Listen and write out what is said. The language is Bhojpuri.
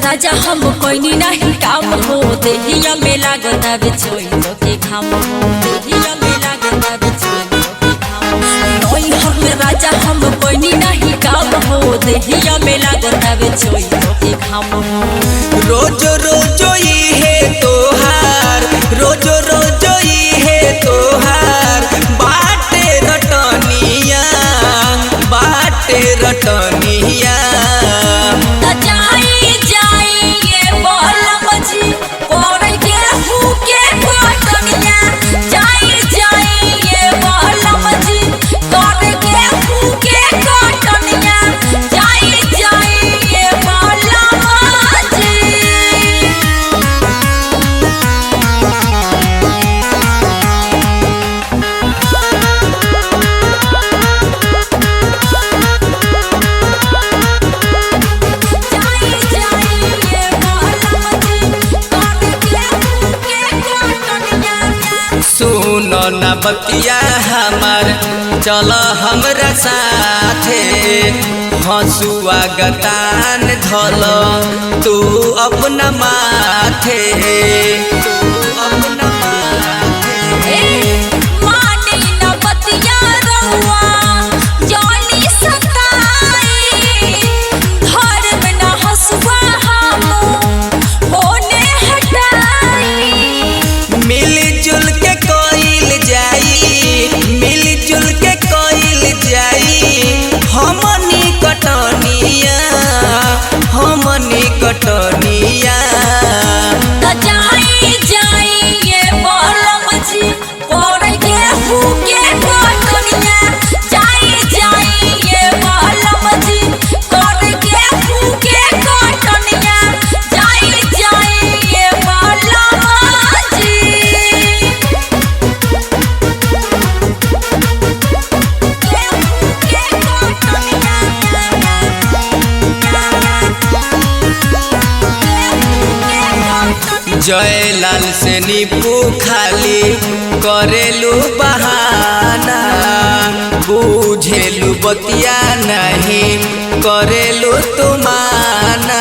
राजा हम कोई नहीं काम हो देहिया में लागता बेचोई तो के घाम हो देहिया में लागता बेचोई तो के घाम नई हम राजा हम कोई नहीं काम हो देहिया में लागता बेचोई तो के घाम रोज रोज ई है तोहार रोज रोज ई है तोहार बाटे रटनिया सुनो न बतिया हमार चल हमरा साथे हंसुआ गतान धल तू अपना माथे कटनिया जयलाल से नीपू खाली करेलू बहाना बुझेलू बतिया नहीं करेलू तुमाना।